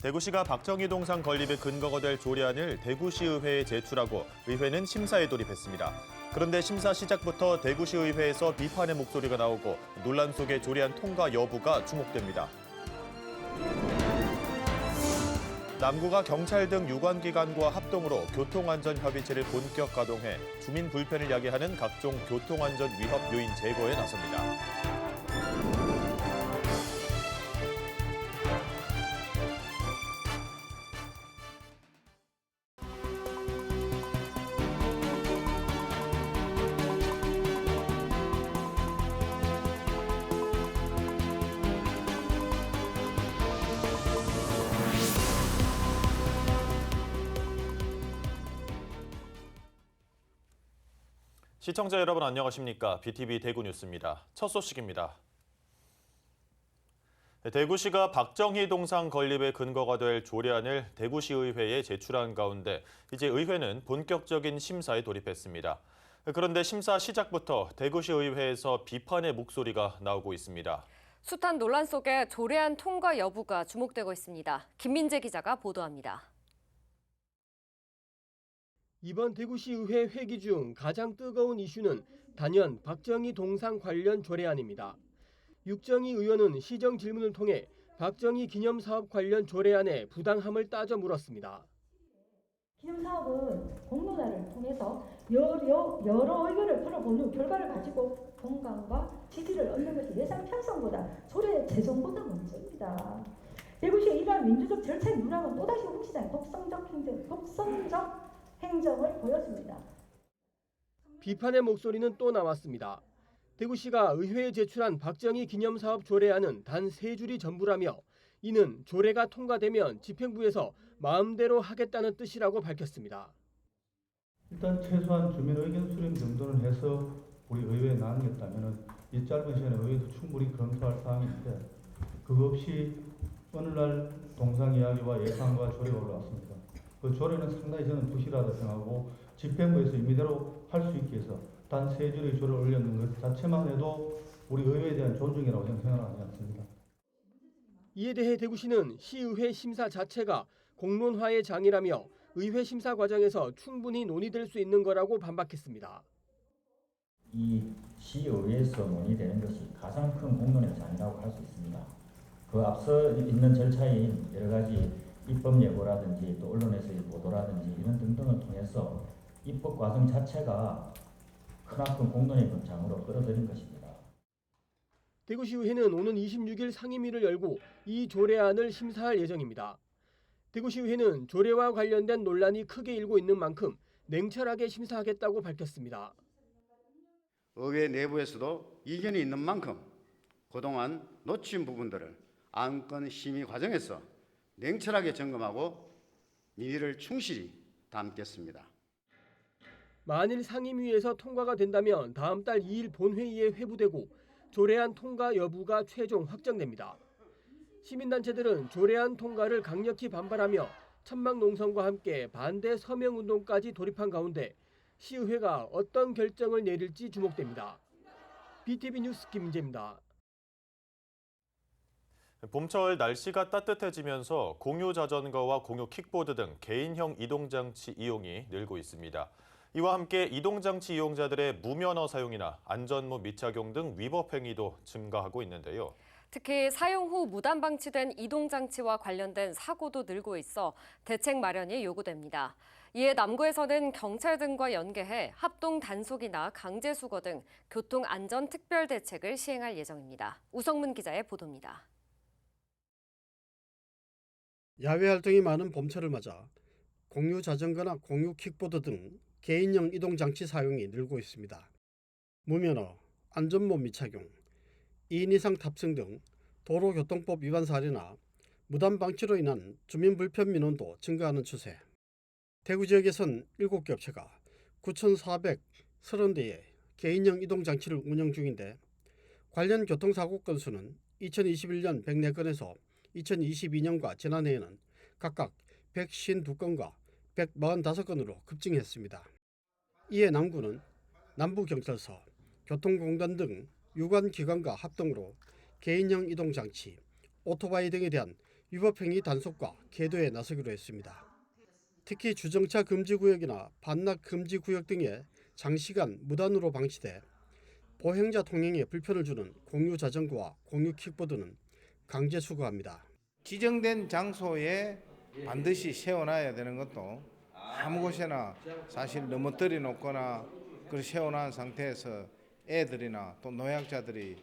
대구시가 박정희 동상 건립의 근거가 될 조례안을 대구시의회에 제출하고 의회는 심사에 돌입했습니다. 그런데 심사 시작부터 대구시의회에서 비판의 목소리가 나오고 논란 속에 조례안 통과 여부가 주목됩니다. 남구가 경찰 등 유관기관과 합동으로 교통안전협의체를 본격 가동해 주민 불편을 야기하는 각종 교통안전 위협 요인 제거에 나섭니다. 시청자 여러분 안녕하십니까? BTV 대구 뉴스입니다. 첫 소식입니다. 대구시가 박정희 동상 건립의 근거가 될 조례안을 대구시의회에 제출한 가운데 이제 의회는 본격적인 심사에 돌입했습니다. 그런데 심사 시작부터 대구시의회에서 비판의 목소리가 나오고 있습니다. 숱한 논란 속에 조례안 통과 여부가 주목되고 있습니다. 김민재 기자가 보도합니다. 이번 대구시의회 회기 중 가장 뜨거운 이슈는 단연 박정희 동상 관련 조례안입니다. 육정희 의원은 시정 질문을 통해 박정희 기념사업 관련 조례안의 부당함을 따져 물었습니다. 기념사업은 공론화를 통해서 여러 의견을 들어본 후 결과를 가지고 공감과 지지를 얻는 것이 예산 편성보다 조례 제정보다 먼저입니다. 대구시의 이러한 민주적 절차의 문항은 또다시 묵시장 독성적 행정을 보였습니다. 비판의 목소리는 또 나왔습니다. 대구시가 의회에 제출한 박정희 기념사업 조례안은 단 3줄이 전부라며 이는 조례가 통과되면 집행부에서 마음대로 하겠다는 뜻이라고 밝혔습니다. 일단 최소한 주민 의견 수렴 정도는 해서 우리 의회에 나누겠다면 이 짧은 시간에 의회도 충분히 검토할 사항인데 그거 없이 어느 날 동상 이야기와 예산과 조례가 올라왔습니다. 그 조례는 상당히 저는 부실하다 생각하고 집행부에서 임의대로 할 수 있게 해서 단 3줄의 조례를 올렸는 것 자체만 해도 우리 의회에 대한 존중이라고 저는 생각하지 않습니다. 이에 대해 대구시는 시의회 심사 자체가 공론화의 장이라며 의회 심사 과정에서 충분히 논의될 수 있는 거라고 반박했습니다. 이 시의회에서 논의되는 것이 가장 큰 공론의 장이라고 할 수 있습니다. 그 앞서 있는 절차인 여러 가지 입법 예고라든지 또 언론에서의 보도라든지 이런 등등을 통해서 입법 과정 자체가 크나큰 공론의 장으로 끌어들인 것입니다. 대구시의회는 오는 26일 상임위를 열고 이 조례안을 심사할 예정입니다. 대구시의회는 조례와 관련된 논란이 크게 일고 있는 만큼 냉철하게 심사하겠다고 밝혔습니다. 의회 내부에서도 이견이 있는 만큼 그동안 놓친 부분들을 안건 심의 과정에서 냉철하게 점검하고 민의를 충실히 담겠습니다. 만일 상임위에서 통과가 된다면 다음 달 2일 본회의에 회부되고 조례안 통과 여부가 최종 확정됩니다. 시민단체들은 조례안 통과를 강력히 반발하며 천막농성과 함께 반대 서명운동까지 돌입한 가운데 시의회가 어떤 결정을 내릴지 주목됩니다. BTV 뉴스 김민재입니다. 봄철 날씨가 따뜻해지면서 공유 자전거와 공유 킥보드 등 개인형 이동장치 이용이 늘고 있습니다. 이와 함께 이동장치 이용자들의 무면허 사용이나 안전모 미착용 등 위법 행위도 증가하고 있는데요. 특히 사용 후 무단 방치된 이동장치와 관련된 사고도 늘고 있어 대책 마련이 요구됩니다. 이에 남구에서는 경찰 등과 연계해 합동 단속이나 강제 수거 등 교통 안전 특별 대책을 시행할 예정입니다. 우성문 기자의 보도입니다. 야외 활동이 많은 봄철을 맞아 공유 자전거나 공유 킥보드 등 개인형 이동장치 사용이 늘고 있습니다. 무면허, 안전모 미착용, 2인 이상 탑승 등 도로교통법 위반 사례나 무단 방치로 인한 주민 불편 민원도 증가하는 추세. 대구 지역에선 7개 업체가 9,430대의 개인형 이동장치를 운영 중인데 관련 교통사고 건수는 2021년 104건에서 2022년과 지난해에는 각각 152건과 145건으로 급증했습니다. 이에 남구는 남부경찰서, 교통공단 등 유관기관과 합동으로 개인형 이동장치, 오토바이 등에 대한 위법행위 단속과 계도에 나서기로 했습니다. 특히 주정차 금지구역이나 반납 금지구역 등에 장시간 무단으로 방치돼 보행자 통행에 불편을 주는 공유 자전거와 공유 킥보드는 강제 수거합니다. 지정된 장소에 반드시 세워놔야 되는 것도 아무 곳에나 사실 넘어뜨려 놓거나 그 세워놓은 상태에서 애들이나 또 노약자들이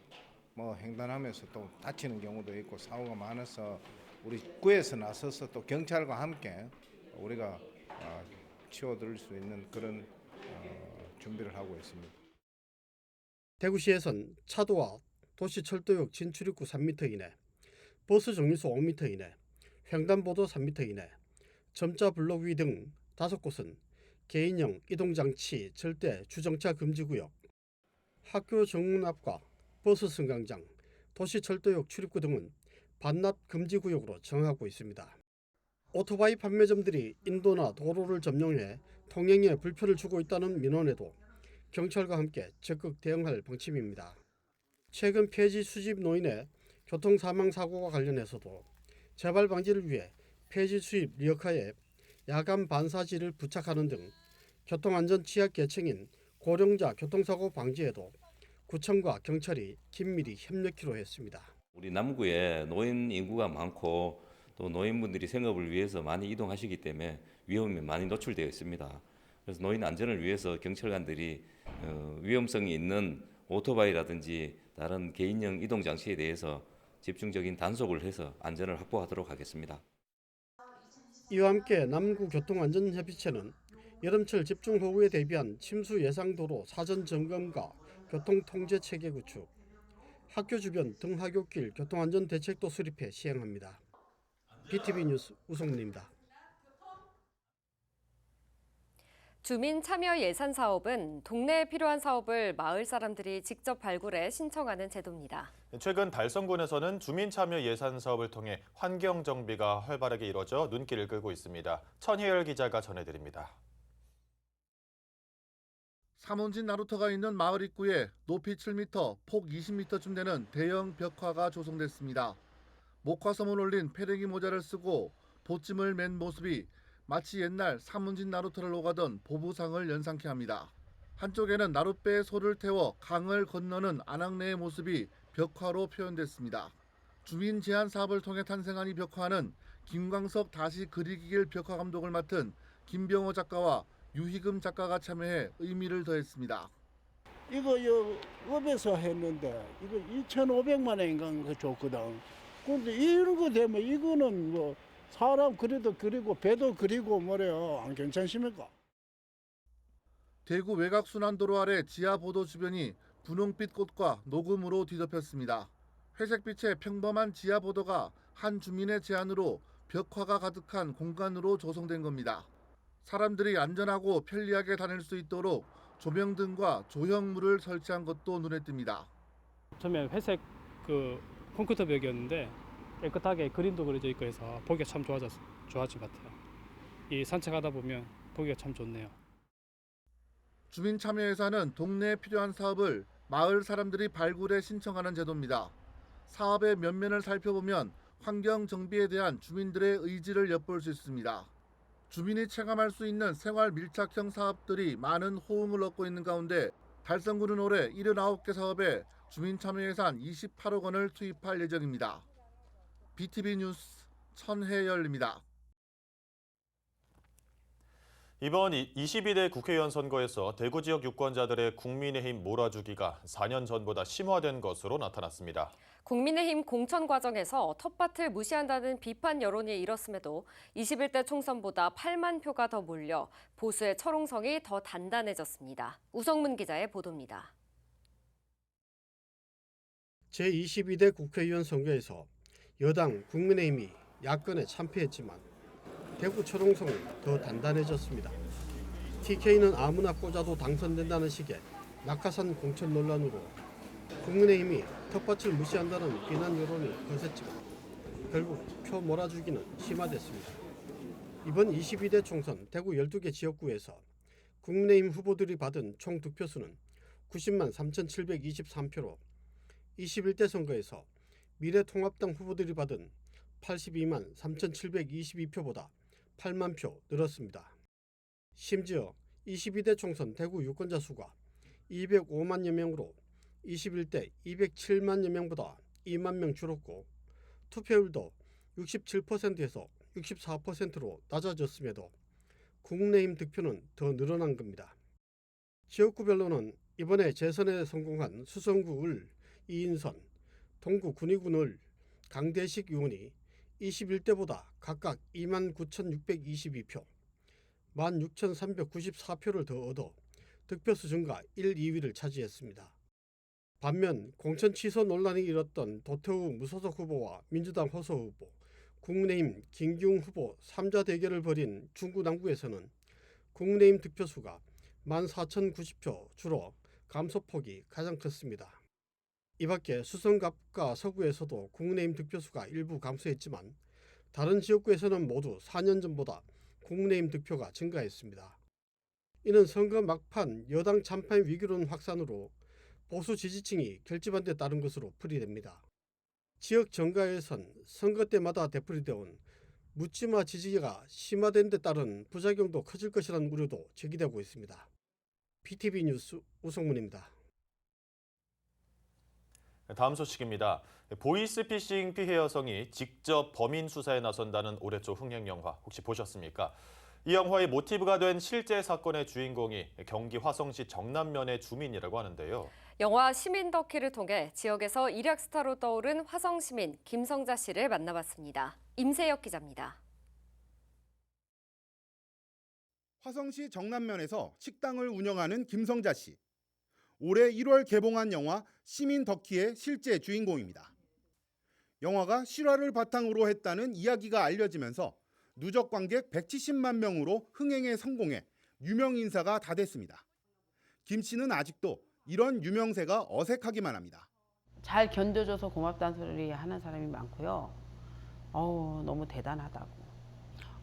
뭐 횡단하면서 또 다치는 경우도 있고 사고가 많아서 우리 구에서 나서서 또 경찰과 함께 우리가 치워드릴 수 있는 그런 준비를 하고 있습니다. 대구시에선 차도와 도시철도역 진출입구 3m 이내, 버스 정류소 5m 이내, 횡단보도 3m 이내, 점자 블록 위 등 5곳은 개인형 이동장치 절대 주정차 금지구역, 학교 정문 앞과 버스 승강장, 도시철도역 출입구 등은 반납 금지구역으로 정하고 있습니다. 오토바이 판매점들이 인도나 도로를 점령해 통행에 불편을 주고 있다는 민원에도 경찰과 함께 적극 대응할 방침입니다. 최근 폐지 수집 노인의 교통사망사고와 관련해서도 재발 방지를 위해 폐지 수입 리어카에 야간 반사지를 부착하는 등 교통안전 취약 계층인 고령자 교통사고 방지에도 구청과 경찰이 긴밀히 협력키로 했습니다. 우리 남구에 노인 인구가 많고 또 노인분들이 생업을 위해서 많이 이동하시기 때문에 위험에 많이 노출되어 있습니다. 그래서 노인 안전을 위해서 경찰관들이 위험성이 있는 오토바이라든지 다른 개인형 이동 장치에 대해서 집중적인 단속을 해서 안전을 확보하도록 하겠습니다. 이와 함께 남구교통안전협의체는 여름철 집중호우에 대비한 침수 예상도로 사전 점검과 교통통제 체계 구축, 학교 주변 등하굣길 교통안전 대책도 수립해 시행합니다. BTV 뉴스 우성문입니다. 주민 참여 예산 사업은 동네에 필요한 사업을 마을 사람들이 직접 발굴해 신청하는 제도입니다. 최근 달성군에서는 주민 참여 예산 사업을 통해 환경 정비가 활발하게 이뤄져 눈길을 끌고 있습니다. 천희열 기자가 전해드립니다. 삼원진 나루터가 있는 마을 입구에 높이 7m, 폭 20m쯤 되는 대형 벽화가 조성됐습니다. 목화섬을 올린 패대기 모자를 쓰고 보찜을 맨 모습이 마치 옛날 삼원진 나루터를 오가던 보부상을 연상케 합니다. 한쪽에는 나룻배에 소를 태워 강을 건너는 안악내의 모습이 벽화로 표현됐습니다. 주민 제한 사업을 통해 탄생한 이 벽화는 김광석 다시 그리기길 벽화 감독을 맡은 김병호 작가와 유희금 작가가 참여해 의미를 더했습니다. 이거 업에서 했는데 이거 2,500만 원인가 줬거든. 근데 이런 거 되면 이거는 뭐 사람 그래도 그리고 배도 그리고 뭐래요. 안 괜찮습니까? 대구 외곽순환도로 아래 지하보도 주변이 분홍빛 꽃과 녹음으로 뒤덮였습니다. 회색빛의 평범한 지하보도가 한 주민의 제안으로 벽화가 가득한 공간으로 조성된 겁니다. 사람들이 안전하고 편리하게 다닐 수 있도록 조명등과 조형물을 설치한 것도 눈에 띕니다. 처음에 회색 콘크리트 벽이었는데 깨끗하게 그림도 그려져 있고 해서 보기가 참 좋아진 것 같아요. 이 산책하다 보면 보기가 참 좋네요. 주민 참여 예산은 동네에 필요한 사업을 마을 사람들이 발굴해 신청하는 제도입니다. 사업의 면면을 살펴보면 환경 정비에 대한 주민들의 의지를 엿볼 수 있습니다. 주민이 체감할 수 있는 생활 밀착형 사업들이 많은 호응을 얻고 있는 가운데 달성군은 올해 79개 사업에 주민 참여 예산 28억 원을 투입할 예정입니다. BTV 뉴스 천혜열입니다. 이번 22대 국회의원 선거에서 대구 지역 유권자들의 국민의힘 몰아주기가 4년 전보다 심화된 것으로 나타났습니다. 국민의힘 공천 과정에서 텃밭을 무시한다는 비판 여론이 일었음에도 21대 총선보다 8만 표가 더 몰려 보수의 철옹성이 더 단단해졌습니다. 우성문 기자의 보도입니다. 제22대 국회의원 선거에서 여당 국민의힘이 야권에 참패했지만 대구 철옹성은 더 단단해졌습니다. TK는 아무나 꽂아도 당선된다는 식의 낙하산 공천 논란으로 국민의힘이 텃밭을 무시한다는 비난 여론이 거셌지만 결국 표 몰아주기는 심화됐습니다. 이번 22대 총선 대구 12개 지역구에서 국민의힘 후보들이 받은 총 득표수는 90만 3,723표로 21대 선거에서 미래통합당 후보들이 받은 82만 3,722표보다 8만 표 늘었습니다. 심지어 22대 총선 대구 유권자 수가 205만여 명으로 21대 207만여 명보다 2만 명 줄었고 투표율도 67%에서 64%로 낮아졌음에도 국민의힘 득표는 더 늘어난 겁니다. 지역구별로는 이번에 재선에 성공한 수성구 을 이인선, 동구 군위군 을 강대식 의원이 21대보다 각각 29,622표, 16,394표를 더 얻어 득표수 증가 1, 2위를 차지했습니다. 반면 공천 취소 논란이 일었던 도태우 무소속 후보와 민주당 호소 후보, 국민의힘 김기웅 후보 3자 대결을 벌인 중구 남구에서는 국민의힘 득표수가 14,090표 줄어 감소폭이 가장 컸습니다. 이밖에 수성갑과 서구에서도 국민의힘 득표수가 일부 감소했지만 다른 지역구에서는 모두 4년 전보다 국민의힘 득표가 증가했습니다. 이는 선거 막판 여당 찬판 위기론 확산으로 보수 지지층이 결집한 데 따른 것으로 풀이됩니다. 지역 정가에선 선거 때마다 되풀이되어 온 묻지마 지지가 심화된 데 따른 부작용도 커질 것이라는 우려도 제기되고 있습니다. BTV 뉴스 우성문입니다. 다음 소식입니다. 보이스피싱 피해 여성이 직접 범인 수사에 나선다는 올해 초 흥행 영화 혹시 보셨습니까? 이 영화의 모티브가 된 실제 사건의 주인공이 경기 화성시 정남면의 주민이라고 하는데요. 영화 시민 덕키를 통해 지역에서 일약 스타로 떠오른 화성 시민 김성자 씨를 만나봤습니다. 임세혁 기자입니다. 화성시 정남면에서 식당을 운영하는 김성자 씨. 올해 1월 개봉한 영화 시민 덕키의 실제 주인공입니다. 영화가 실화를 바탕으로 했다는 이야기가 알려지면서 누적 관객 170만 명으로 흥행에 성공해 유명 인사가 다 됐습니다. 김 씨는 아직도 이런 유명세가 어색하기만 합니다. 잘 견뎌줘서 고맙다는 소리 하는 사람이 많고요. 너무 대단하다고.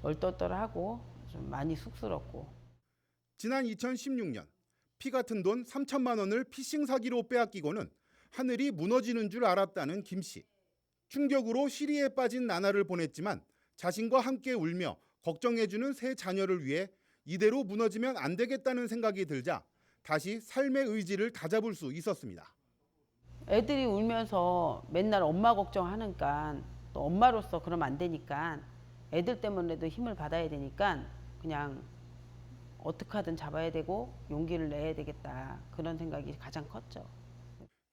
얼떨떨하고 좀 많이 쑥스럽고. 지난 2016년 피 같은 돈 3천만 원을 피싱 사기로 빼앗기고는 하늘이 무너지는 줄 알았다는 김 씨. 충격으로 시리에 빠진 나날을 보냈지만 자신과 함께 울며 걱정해주는 세 자녀를 위해 이대로 무너지면 안 되겠다는 생각이 들자 다시 삶의 의지를 다잡을 수 있었습니다. 애들이 울면서 맨날 엄마 걱정하니까 또 엄마로서 그러면 안 되니까 애들 때문에도 힘을 받아야 되니까 그냥 어떻게 하든 잡아야 되고 용기를 내야 되겠다 그런 생각이 가장 컸죠.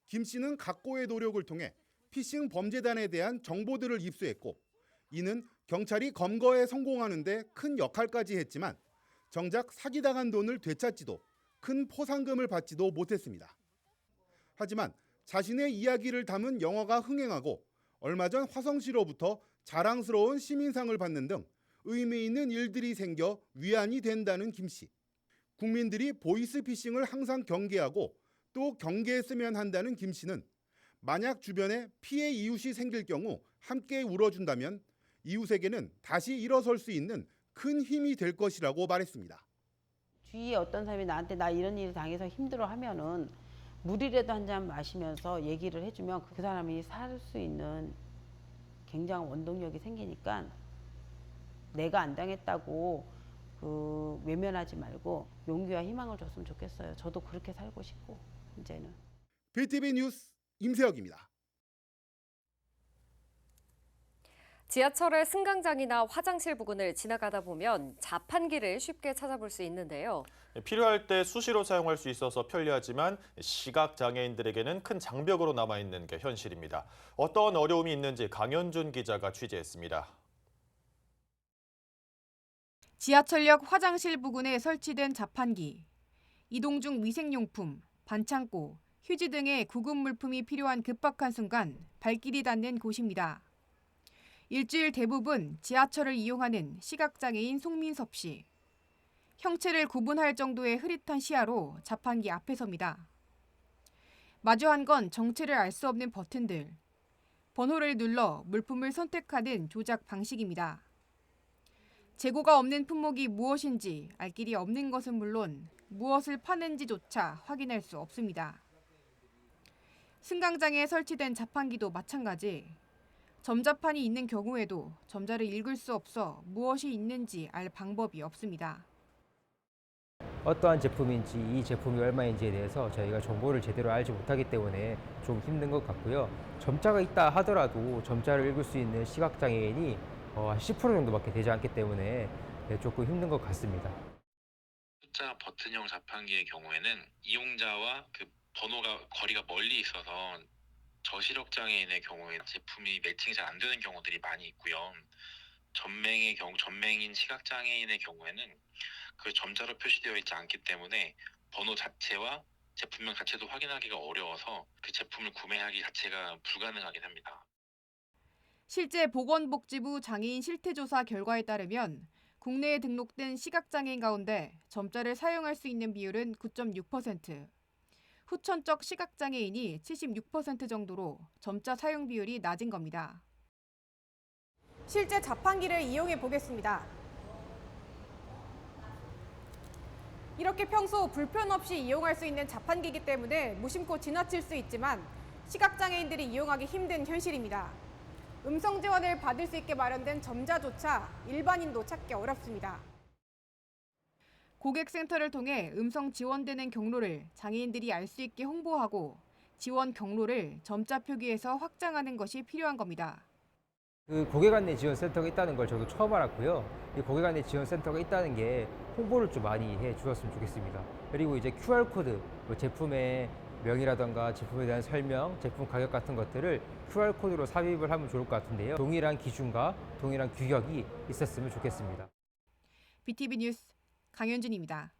김 씨는 각고의 노력을 통해 피싱 범죄단에 대한 정보들을 입수했고 이는 경찰이 검거에 성공하는 데 큰 역할까지 했지만 정작 사기당한 돈을 되찾지도 큰 포상금을 받지도 못했습니다. 하지만 자신의 이야기를 담은 영화가 흥행하고 얼마 전 화성시로부터 자랑스러운 시민상을 받는 등 의미 있는 일들이 생겨 위안이 된다는 김 씨. 국민들이 보이스피싱을 항상 경계하고 또 경계했으면 한다는 김 씨는 만약 주변에 피해 이웃이 생길 경우 함께 울어준다면 이웃에게는 다시 일어설 수 있는 큰 힘이 될 것이라고 말했습니다. 주위에 어떤 사람이 나한테 나 이런 일을 당해서 힘들어하면은 물이라도 한 잔 마시면서 얘기를 해주면 그 사람이 살 수 있는 굉장한 원동력이 생기니까 내가 안 당했다고 외면하지 말고 용기와 희망을 줬으면 좋겠어요. 저도 그렇게 살고 싶고 이제는. BTV 뉴스 임세혁입니다. 지하철의 승강장이나 화장실 부근을 지나가다 보면 자판기를 쉽게 찾아볼 수 있는데요. 필요할 때 수시로 사용할 수 있어서 편리하지만 시각장애인들에게는 큰 장벽으로 남아있는 게 현실입니다. 어떤 어려움이 있는지 강현준 기자가 취재했습니다. 지하철역 화장실 부근에 설치된 자판기. 이동 중 위생용품, 반창고, 휴지 등의 구급 물품이 필요한 급박한 순간 발길이 닿는 곳입니다. 일주일 대부분 지하철을 이용하는 시각장애인 송민섭 씨. 형체를 구분할 정도의 흐릿한 시야로 자판기 앞에 섭니다. 마주한 건 정체를 알 수 없는 버튼들. 번호를 눌러 물품을 선택하는 조작 방식입니다. 재고가 없는 품목이 무엇인지 알 길이 없는 것은 물론 무엇을 파는지조차 확인할 수 없습니다. 승강장에 설치된 자판기도 마찬가지. 점자판이 있는 경우에도 점자를 읽을 수 없어 무엇이 있는지 알 방법이 없습니다. 어떠한 제품인지 이 제품이 얼마인지에 대해서 저희가 정보를 제대로 알지 못하기 때문에 좀 힘든 것 같고요. 점자가 있다 하더라도 점자를 읽을 수 있는 시각장애인이 한 10% 정도밖에 되지 않기 때문에 조금 힘든 것 같습니다. 숫자 버튼형 자판기의 경우에는 이용자와 그 번호가 거리가 멀리 있어서 저시력 장애인의 경우에 제품이 매칭이 잘 안 되는 경우들이 많이 있고요. 전맹인 시각 장애인의 경우에는 그 점자로 표시되어 있지 않기 때문에 번호 자체와 제품명 자체도 확인하기가 어려워서 그 제품을 구매하기 자체가 불가능하긴 합니다. 실제 보건복지부 장애인 실태조사 결과에 따르면 국내에 등록된 시각장애인 가운데 점자를 사용할 수 있는 비율은 9.6%, 후천적 시각장애인이 76% 정도로 점자 사용 비율이 낮은 겁니다. 실제 자판기를 이용해 보겠습니다. 이렇게 평소 불편 없이 이용할 수 있는 자판기이기 때문에 무심코 지나칠 수 있지만 시각장애인들이 이용하기 힘든 현실입니다. 음성 지원을 받을 수 있게 마련된 점자조차 일반인도 찾기 어렵습니다. 고객센터를 통해 음성 지원되는 경로를 장애인들이 알 수 있게 홍보하고 지원 경로를 점자 표기에서 확장하는 것이 필요한 겁니다. 그 고객 안내 지원 센터가 있다는 걸 저도 처음 알았고요. 이 고객 안내 지원 센터가 있다는 게 홍보를 좀 많이 해 주셨으면 좋겠습니다. 그리고 이제 QR 코드, 제품의 명이라던가 제품에 대한 설명, 제품 가격 같은 것들을 QR 코드로 삽입을 하면 좋을 것 같은데요. 동일한 기준과 동일한 규격이 있었으면 좋겠습니다. BTV 뉴스 강현준입니다.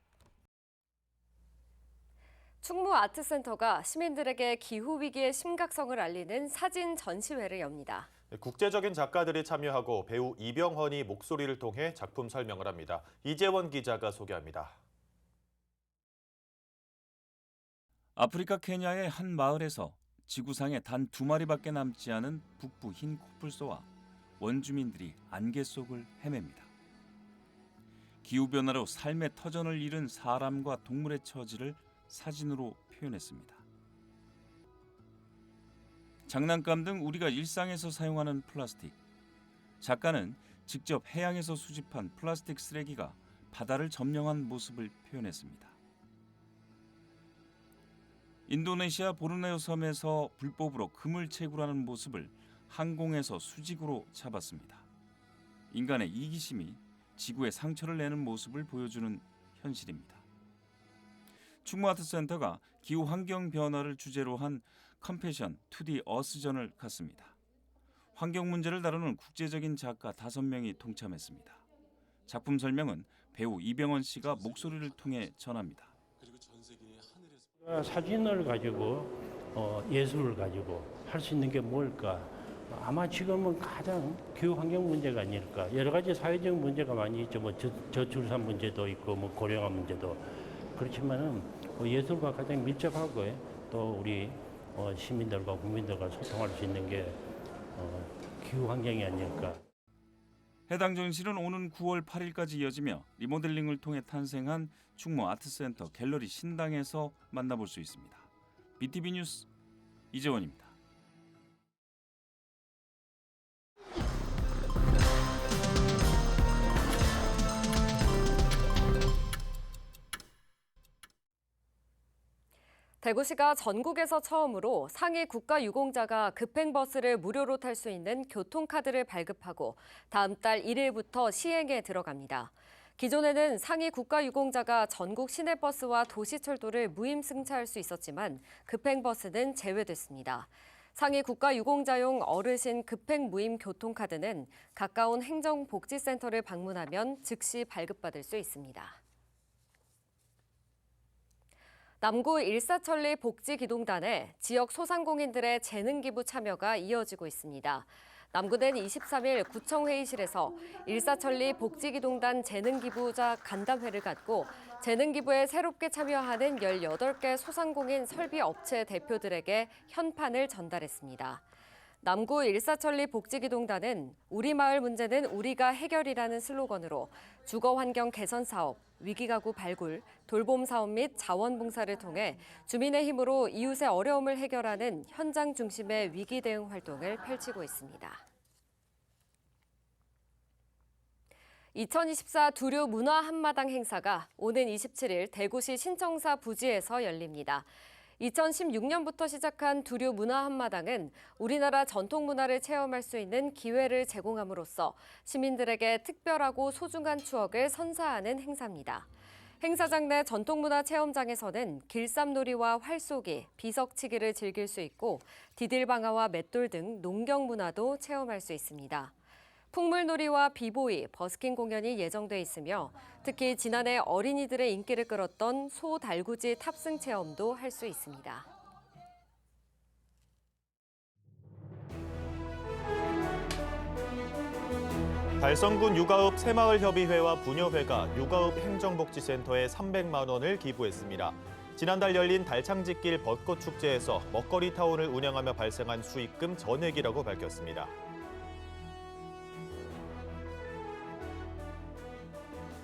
충무 아트센터가 시민들에게 기후위기의 심각성을 알리는 사진 전시회를 엽니다. 국제적인 작가들이 참여하고 배우 이병헌이 목소리를 통해 작품 설명을 합니다. 이재원 기자가 소개합니다. 아프리카 케냐의 한 마을에서 지구상에 단 2마리밖에 남지 않은 북부 흰 코뿔소와 원주민들이 안개 속을 헤맵니다. 기후변화로 삶의 터전을 잃은 사람과 동물의 처지를 사진으로 표현했습니다. 장난감 등 우리가 일상에서 사용하는 플라스틱. 작가는 직접 해양에서 수집한 플라스틱 쓰레기가 바다를 점령한 모습을 표현했습니다. 인도네시아 보르네오 섬에서 불법으로 금을 채굴하는 모습을 항공에서 수직으로 잡았습니다. 인간의 이기심이 지구에 상처를 내는 모습을 보여주는 현실입니다. 충무아트센터가 기후 환경 변화를 주제로 한 컴패션 투디 어스전을 갖습니다. 환경 문제를 다루는 국제적인 작가 5명이 동참했습니다. 작품 설명은 배우 이병헌 씨가 목소리를 통해 전합니다. 사진을 가지고 예술을 가지고 할 수 있는 게 뭘까? 아마 지금은 가장 기후 환경 문제가 아닐까. 여러 가지 사회적 문제가 많이 있죠. 저출산 문제도 있고 고령화 문제도 그렇지만은 예술과 가장 밀접하고 또 우리 시민들과 국민들과 소통할 수 있는 게 기후 환경이 아닐까. 해당 전시는 오는 9월 8일까지 이어지며 리모델링을 통해 탄생한 충무 아트센터 갤러리 신당에서 만나볼 수 있습니다. BTV 뉴스 이재원입니다. 대구시가 전국에서 처음으로 상위 국가유공자가 급행버스를 무료로 탈 수 있는 교통카드를 발급하고 다음 달 1일부터 시행에 들어갑니다. 기존에는 상위 국가유공자가 전국 시내버스와 도시철도를 무임승차할 수 있었지만 급행버스는 제외됐습니다. 상위 국가유공자용 어르신 급행무임 교통카드는 가까운 행정복지센터를 방문하면 즉시 발급받을 수 있습니다. 남구 일사천리 복지기동단에 지역 소상공인들의 재능기부 참여가 이어지고 있습니다. 남구는 23일 구청회의실에서 일사천리 복지기동단 재능기부자 간담회를 갖고 재능기부에 새롭게 참여하는 18개 소상공인 설비업체 대표들에게 현판을 전달했습니다. 남구 일사천리 복지기동단은 우리 마을 문제는 우리가 해결이라는 슬로건으로 주거환경 개선 사업, 위기가구 발굴, 돌봄 사업 및 자원봉사를 통해 주민의 힘으로 이웃의 어려움을 해결하는 현장 중심의 위기 대응 활동을 펼치고 있습니다. 2024 두류 문화 한마당 행사가 오는 27일 대구시 신청사 부지에서 열립니다. 2016년부터 시작한 두류 문화 한마당은 우리나라 전통 문화를 체험할 수 있는 기회를 제공함으로써 시민들에게 특별하고 소중한 추억을 선사하는 행사입니다. 행사장 내 전통문화 체험장에서는 길쌈놀이와 활쏘기, 비석치기를 즐길 수 있고 디딜방아와 맷돌 등 농경 문화도 체험할 수 있습니다. 풍물놀이와 비보이, 버스킹 공연이 예정돼 있으며 특히 지난해 어린이들의 인기를 끌었던 소 달구지 탑승 체험도 할 수 있습니다. 달성군 육아읍 새마을협의회와 부녀회가 육아읍 행정복지센터에 300만 원을 기부했습니다. 지난달 열린 달창짓길 벚꽃축제에서 먹거리 타운을 운영하며 발생한 수익금 전액이라고 밝혔습니다.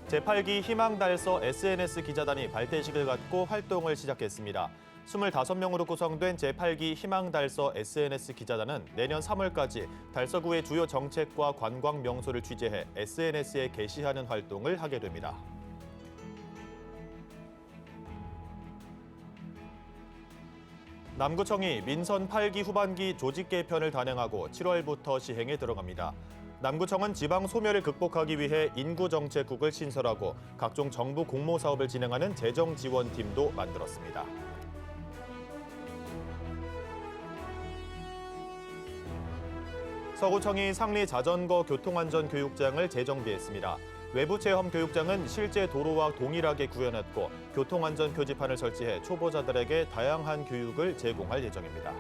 제8기 희망달서 SNS 기자단이 발대식을 갖고 활동을 시작했습니다. 25명으로 구성된 제8기 희망달서 SNS 기자단은 내년 3월까지 달서구의 주요 정책과 관광 명소를 취재해 SNS에 게시하는 활동을 하게 됩니다. 남구청이 민선 8기 후반기 조직 개편을 단행하고 7월부터 시행에 들어갑니다. 남구청은 지방 소멸을 극복하기 위해 인구정책국을 신설하고 각종 정부 공모 사업을 진행하는 재정지원팀도 만들었습니다. 서구청이 상리 자전거 교통안전교육장을 재정비했습니다. 외부 체험 교육장은 실제 도로와 동일하게 구현했고 교통안전 표지판을 설치해 초보자들에게 다양한 교육을 제공할 예정입니다.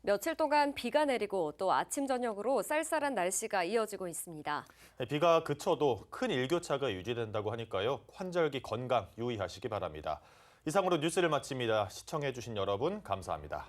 며칠 동안 비가 내리고 또 아침 저녁으로 쌀쌀한 날씨가 이어지고 있습니다. 비가 그쳐도 큰 일교차가 유지된다고 하니까요. 환절기 건강 유의하시기 바랍니다. 이상으로 뉴스를 마칩니다. 시청해주신 여러분 감사합니다.